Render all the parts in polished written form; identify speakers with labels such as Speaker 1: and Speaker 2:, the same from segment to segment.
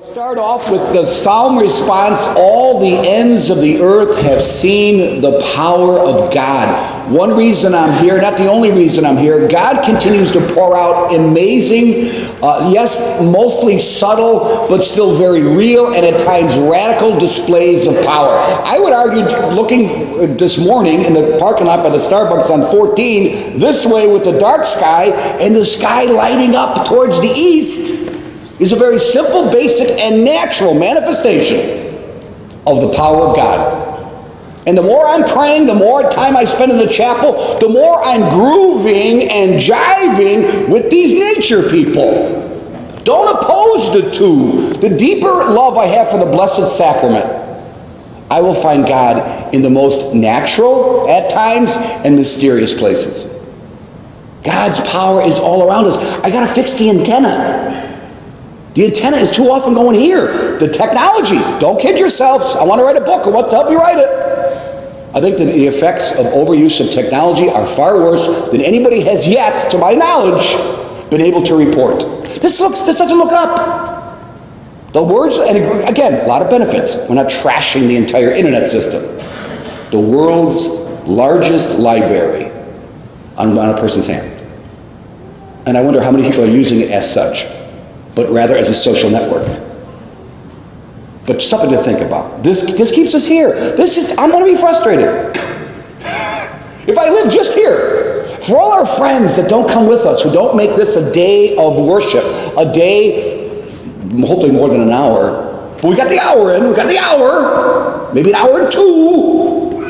Speaker 1: Start off with the psalm response. All the ends of the earth have seen the power of God. One reason I'm here, not the only reason I'm here, God continues to pour out amazing, yes, mostly subtle, but still very real and at times radical displays of power. I would argue, looking this morning in the parking lot by the Starbucks on 14, this way with the dark sky and the sky lighting up towards the east, is a very simple, basic, and natural manifestation of the power of God. And the more I'm praying, the more time I spend in the chapel, the more I'm grooving and jiving with these nature people. Don't oppose the two. The deeper love I have for the Blessed Sacrament, I will find God in the most natural, at times, and mysterious places. God's power is all around us. I got to fix the antenna. The antenna is too often going here. The technology, don't kid yourselves. I want to write a book. Who wants to help me write it? I think that the effects of overuse of technology are far worse than anybody has yet, to my knowledge, been able to report. This doesn't look up. The words, and again, a lot of benefits. We're not trashing the entire internet system. The world's largest library on a person's hand. And I wonder how many people are using it as such, but rather as a social network. But something to think about. This keeps us here. I'm going to be frustrated. If I live just here, for all our friends that don't come with us, who don't make this a day of worship, a day, hopefully more than an hour, but we got the hour in, maybe an hour and two.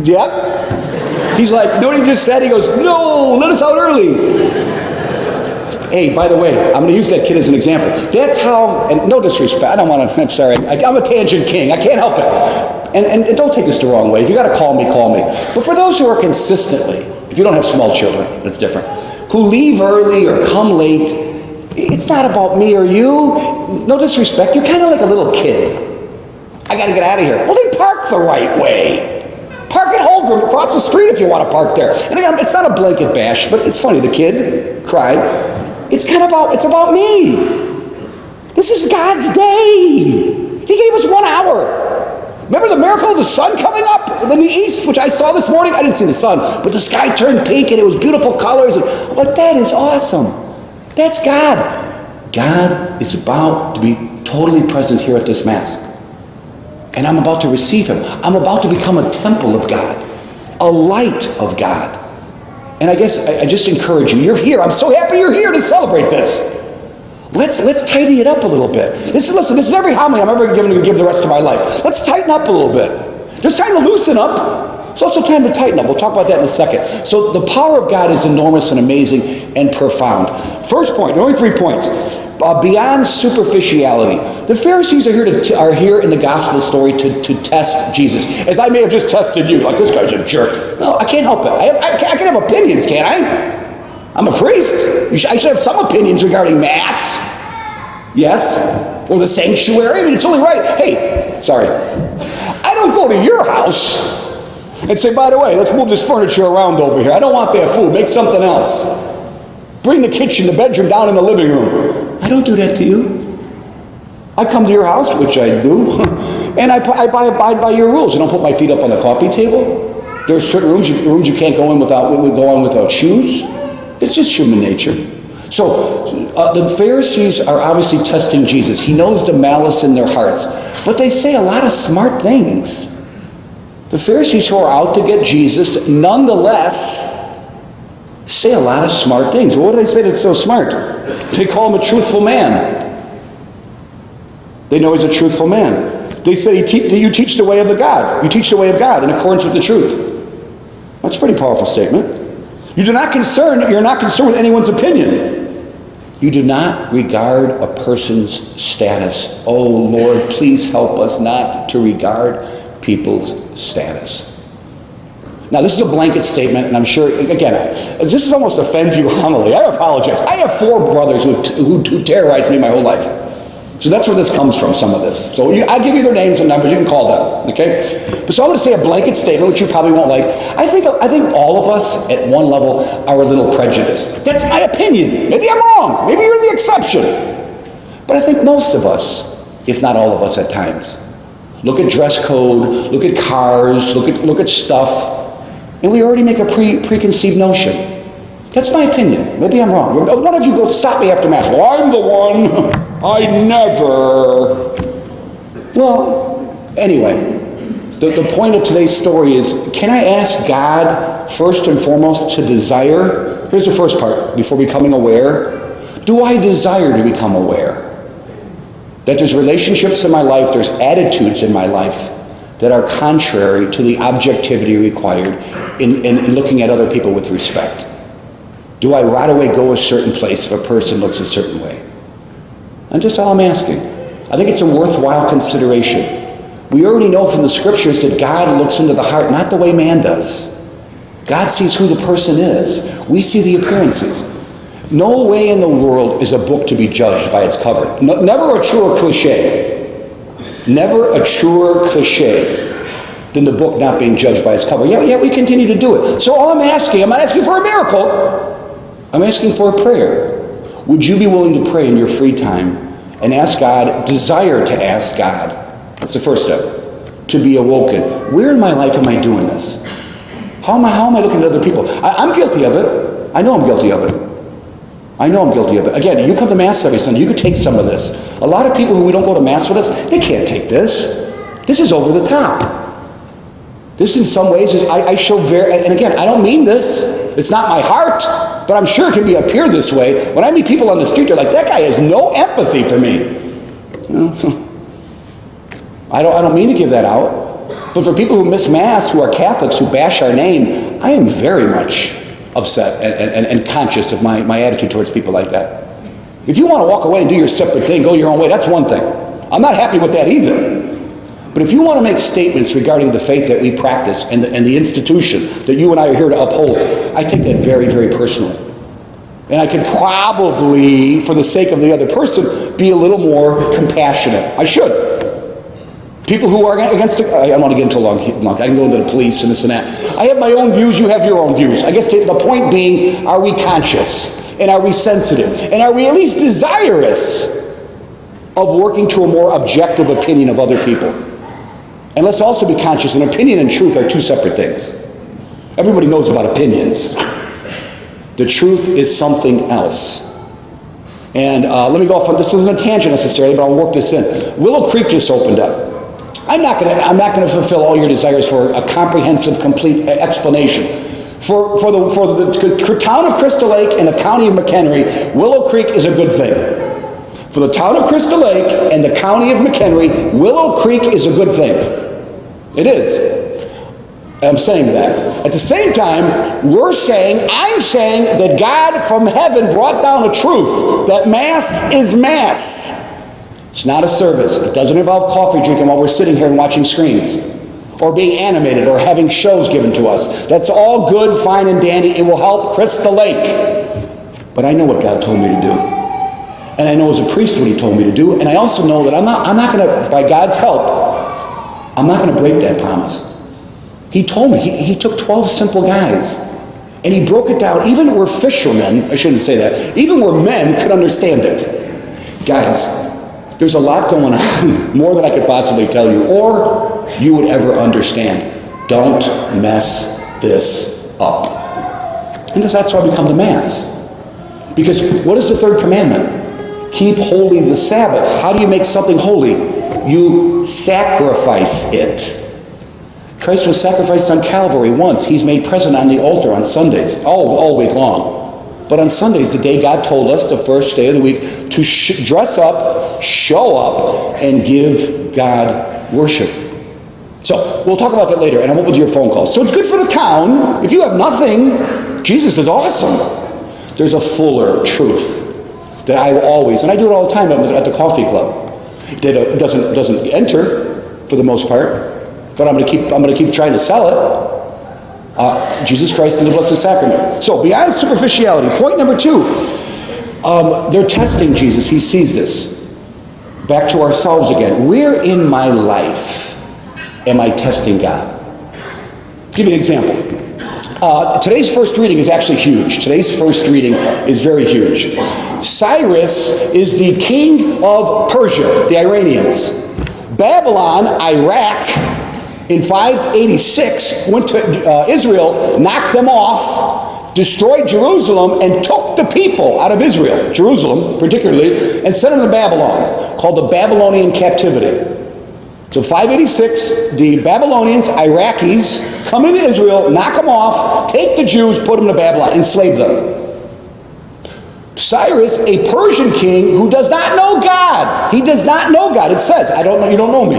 Speaker 1: Yep. He's like, know what he just said? He goes, no, let us out early. Hey, by the way, I'm going to use that kid as an example. That's how, and no disrespect, I'm sorry, I'm a tangent king, I can't help it. And don't take this the wrong way. If you got to call me, call me. But for those who are consistently, if you don't have small children, that's different, who leave early or come late, it's not about me or you. No disrespect, you're kind of like a little kid. I got to get out of here. Well, then park the right way. Park at Holgram, across the street if you want to park there. And again, it's not a blanket bash, but it's funny, the kid cried. It's about me. This is God's day. He gave us 1 hour. Remember the miracle of the sun coming up in the east, which I saw this morning? I didn't see the sun, but the sky turned pink and it was beautiful colors. And I'm like, that is awesome. That's God. God is about to be totally present here at this Mass. And I'm about to receive Him. I'm about to become a temple of God, a light of God. And I guess I just encourage you. You're here. I'm so happy you're here to celebrate this. Let's tidy it up a little bit. This is every homily I'm ever going to give the rest of my life. Let's tighten up a little bit. There's time to loosen up. It's also time to tighten up. We'll talk about that in a second. So the power of God is enormous and amazing and profound. First point, there are only 3 points. Beyond superficiality. The Pharisees are here in the gospel story to test Jesus. As I may have just tested you, like this guy's a jerk. No, I can't help it. I can have opinions, can't I? I'm a priest. I should have some opinions regarding Mass. Yes? Or the sanctuary. I mean, it's only right. Hey, sorry. I don't go to your house and say, by the way, let's move this furniture around over here. I don't want that food. Make something else. Bring the kitchen, the bedroom down in the living room. I don't do that to you. I come to your house, which I do, and I abide by your rules. I don't put my feet up on the coffee table. There are certain rooms you can't go in without shoes. It's just human nature. So the Pharisees are obviously testing Jesus. He knows the malice in their hearts, but they say a lot of smart things. The Pharisees who are out to get Jesus, nonetheless, say a lot of smart things. Well, what do they say that's so smart? They call him a truthful man. They know he's a truthful man. They say, you teach the way of the God. You teach the way of God in accordance with the truth. That's a pretty powerful statement. You're not concerned with anyone's opinion. You do not regard a person's status. Oh, Lord, please help us not to regard people's status. Now, this is a blanket statement, and I'm sure, again, this is almost offend you homily. I apologize. I have 4 brothers who terrorized me my whole life. So that's where this comes from, some of this. So I'll give you their names and numbers. You can call them, okay? But so I'm going to say a blanket statement, which you probably won't like. I think all of us, at one level, are a little prejudiced. That's my opinion. Maybe I'm wrong. Maybe you're the exception. But I think most of us, if not all of us at times, look at dress code, look at cars, look at stuff, and we already make a preconceived notion. That's my opinion. Maybe I'm wrong. One of you go stop me after Mass. Well, I'm the one. I never. Well, anyway, the point of today's story is, can I ask God first and foremost to desire? Here's the first part, before becoming aware. Do I desire to become aware? That there's relationships in my life, there's attitudes in my life that are contrary to the objectivity required in looking at other people with respect. Do I right away go a certain place if a person looks a certain way? And just all I'm asking. I think it's a worthwhile consideration. We already know from the scriptures that God looks into the heart not the way man does. God sees who the person is. We see the appearances. No way in the world is a book to be judged by its cover. Never a truer cliche. Never a truer cliche than the book not being judged by its cover. Yet we continue to do it. So all I'm not asking for a miracle. I'm asking for a prayer. Would you be willing to pray in your free time and ask God, desire to ask God? That's the first step. To be awoken. Where in my life am I doing this? How am I looking at other people? I'm guilty of it. I know I'm guilty of it. Again, you come to Mass every Sunday, you could take some of this. A lot of people who don't go to Mass with us, they can't take this. This is over the top. This in some ways is, I show and again, I don't mean this. It's not my heart, but I'm sure it can appear this way. When I meet people on the street, they're like, that guy has no empathy for me. You know? I don't mean to give that out. But for people who miss Mass, who are Catholics, who bash our name, I am very much upset and conscious of my attitude towards people like that. If you want to walk away and do your separate thing, go your own way, that's one thing. I'm not happy with that either. But if you want to make statements regarding the faith that we practice and the institution that you and I are here to uphold, I take that very, very personally. And I could probably, for the sake of the other person, be a little more compassionate. I should. People who are against it, I don't want to get into long, I can go into the police and this and that. I have my own views, you have your own views. I guess the point being, are we conscious? And are we sensitive? And are we at least desirous of working to a more objective opinion of other people? And let's also be conscious, an opinion and truth are two separate things. Everybody knows about opinions. The truth is something else. And let me go off on, this isn't a tangent necessarily, but I'll work this in. Willow Creek just opened up. I'm not going to fulfill all your desires for a comprehensive, complete explanation. For the town of Crystal Lake and the county of McHenry, Willow Creek is a good thing. For the town of Crystal Lake and the county of McHenry, Willow Creek is a good thing. It is. I'm saying that. At the same time, I'm saying that God from heaven brought down a truth, that Mass is Mass. It's not a service. It doesn't involve coffee drinking while we're sitting here and watching screens, or being animated, or having shows given to us. That's all good, fine, and dandy. It will help Crystal Lake. But I know what God told me to do. And I know as a priest what he told me to do. And I also know that I'm not going to, by God's help, I'm not going to break that promise. He told me, he took 12 simple guys, and he broke it down. Even where fishermen, I shouldn't say that, even where men could understand it. Guys, there's a lot going on, more than I could possibly tell you, or you would ever understand. Don't mess this up. And that's why we come to Mass. Because what is the third commandment? Keep holy the Sabbath. How do you make something holy? You sacrifice it. Christ was sacrificed on Calvary once. He's made present on the altar on Sundays, all week long. But on Sundays, the day God told us, the first day of the week, to dress up, show up, and give God worship. So, we'll talk about that later, and I won't do your phone calls. So it's good for the town. If you have nothing, Jesus is awesome. There's a fuller truth that I will always, and I do it all the time at the coffee club, that doesn't enter for the most part, but I'm going to keep trying to sell it. Jesus Christ in the Blessed Sacrament. So, beyond superficiality, point number 2, they're testing Jesus. He sees this. Back to ourselves again. Where in my life am I testing God? I'll give you an example. Today's first reading is actually huge. Today's first reading is very huge. Cyrus is the king of Persia, the Iranians. Babylon, Iraq, in 586, went to Israel, knocked them off, destroyed Jerusalem, and took the people out of Israel, Jerusalem particularly, and sent them to Babylon, called the Babylonian captivity. So 586, the Babylonians, Iraqis, come into Israel, knock them off, take the Jews, put them to Babylon, enslave them. Cyrus, a Persian king who does not know God. He does not know God. It says, I don't know, you don't know me.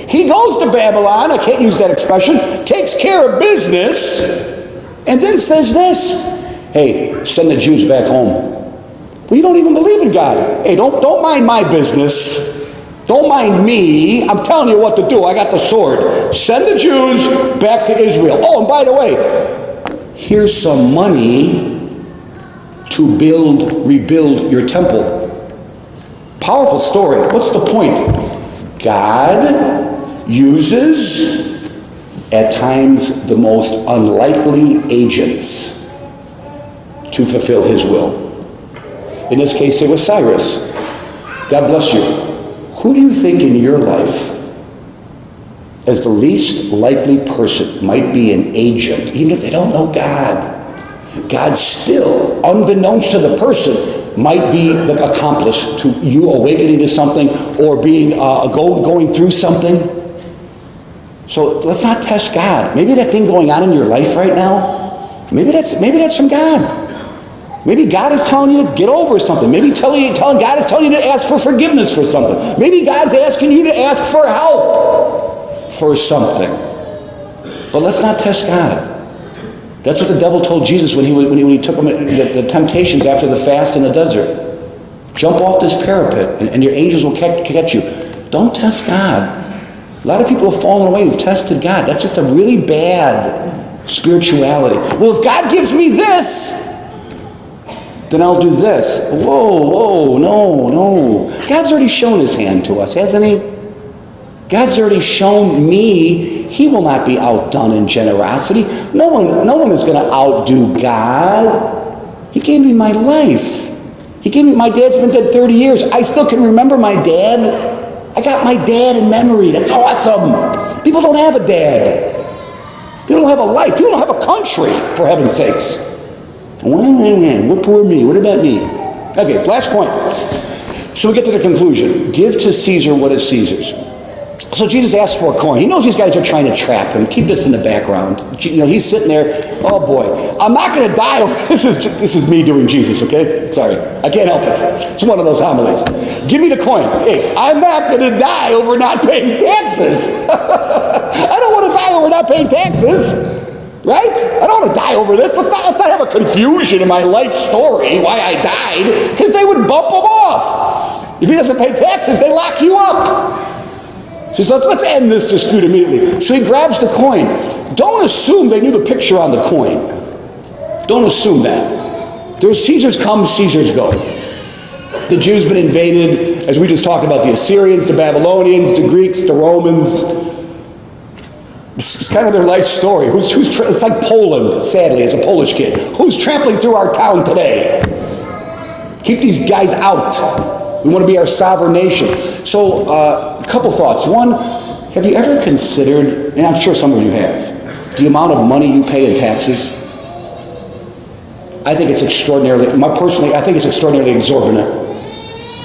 Speaker 1: He goes to Babylon, I can't use that expression, takes care of business, and then says this, hey, send the Jews back home. Well, you don't even believe in God. Hey, don't mind my business. Don't mind me. I'm telling you what to do. I got the sword. Send the Jews back to Israel. Oh, and by the way, here's some money to rebuild your temple. Powerful story. What's the point? God uses, at times, the most unlikely agents to fulfill his will. In this case, it was Cyrus. God bless you. Who do you think in your life, as the least likely person, might be an agent, even if they don't know God? God still, unbeknownst to the person, might be the accomplice to you awakening to something or being going through something. So let's not test God. Maybe that thing going on in your life right now, maybe that's from God. Maybe God is telling you to get over something. Maybe God is telling you to ask for forgiveness for something. Maybe God's asking you to ask for help for something. But let's not test God. That's what the devil told Jesus when he took him the temptations after the fast in the desert. Jump off this parapet and your angels will catch you. Don't test God. A lot of people have fallen away who've tested God. That's just a really bad spirituality. Well, if God gives me this, then I'll do this. Whoa, no. God's already shown his hand to us, hasn't he? God's already shown me he will not be outdone in generosity. No one is going to outdo God. He gave me my life. My dad's been dead 30 years. I still can remember my dad. I got my dad in memory. That's awesome. People don't have a dad. People don't have a life. People don't have a country, for heaven's sakes. What poor me? What about me? Okay, last point. So we get to the conclusion. Give to Caesar what is Caesar's. So Jesus asks for a coin. He knows these guys are trying to trap him. Keep this in the background. He's sitting there. Oh boy, I'm not going to die over this. Is me doing Jesus, okay? Sorry, I can't help it. It's one of those homilies. Give me the coin. Hey, I'm not going to die over not paying taxes. I don't want to die over not paying taxes. Right? I don't want to die over this. Let's not have a confusion in my life story why I died, because they would bump him off. If he doesn't pay taxes, they lock you up. So he says, let's end this dispute immediately. So he grabs the coin. Don't assume they knew the picture on the coin. Don't assume that. There's Caesars come, Caesars go. The Jews been invaded, as we just talked about, the Assyrians, the Babylonians, the Greeks, the Romans. It's kind of their life story. It's like Poland, sadly, as a Polish kid. Who's trampling through our town today? Keep these guys out. We want to be our sovereign nation. So, a couple thoughts. One, have you ever considered, and I'm sure some of you have, the amount of money you pay in taxes? I think it's extraordinarily exorbitant.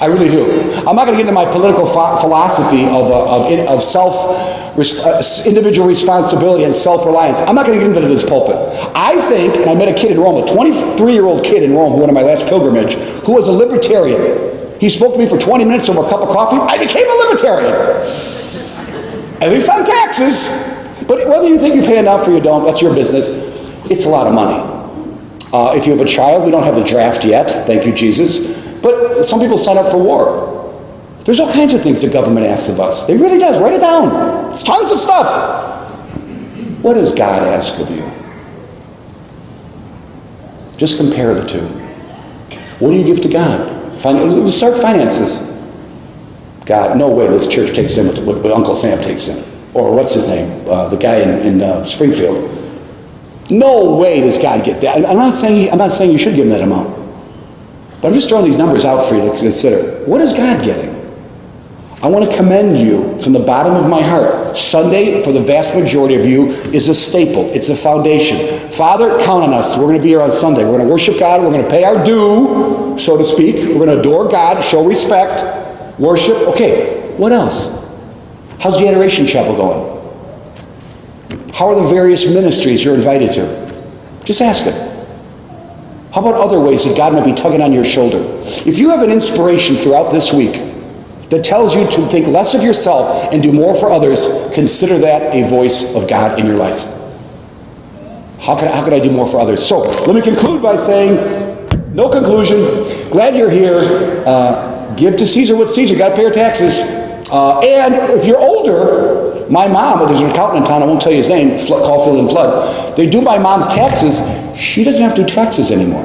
Speaker 1: I really do. I'm not going to get into my political philosophy of individual responsibility and self-reliance. I'm not going to get into this pulpit. I think, and I met a kid in Rome, a 23-year-old kid in Rome who went on my last pilgrimage, who was a libertarian. He spoke to me for 20 minutes over a cup of coffee. I became a libertarian. At least on taxes. But whether you think you pay enough or you don't, that's your business. It's a lot of money. If you have a child, we don't have the draft yet. Thank you, Jesus. But some people sign up for war. There's all kinds of things the government asks of us. They really does. Write it down. It's tons of stuff. What does God ask of you? Just compare the two. What do you give to God? Let's start finances. God, no way this church takes in what Uncle Sam takes in. Or what's his name? The guy in Springfield. No way does God get that. I'm not saying you should give him that amount. But I'm just throwing these numbers out for you to consider. What is God getting? I want to commend you from the bottom of my heart. Sunday, for the vast majority of you, is a staple. It's a foundation. Father, count on us. We're going to be here on Sunday. We're going to worship God. We're going to pay our due, so to speak. We're going to adore God, show respect, worship. Okay, what else? How's the Adoration Chapel going? How are the various ministries you're invited to? Just ask it. How about other ways that God might be tugging on your shoulder? If you have an inspiration throughout this week that tells you to think less of yourself and do more for others, consider that a voice of God in your life. How could I do more for others? So, let me conclude by saying, no conclusion. Glad you're here. Give to Caesar what Caesar. Got to pay your taxes. And if you're older, my mom, there's an accountant in town, I won't tell you his name, Caulfield and Flood. They do my mom's taxes. She doesn't have to do taxes anymore.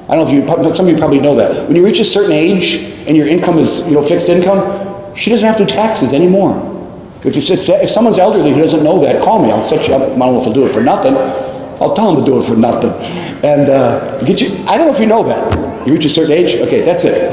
Speaker 1: I don't know if some of you probably know that. When you reach a certain age and your income is, fixed income, she doesn't have to do taxes anymore. If someone's elderly who doesn't know that, call me. I'll set you up. I don't know if I'll do it for nothing. I'll tell them to do it for nothing. And I don't know if you know that. You reach a certain age, okay, that's it.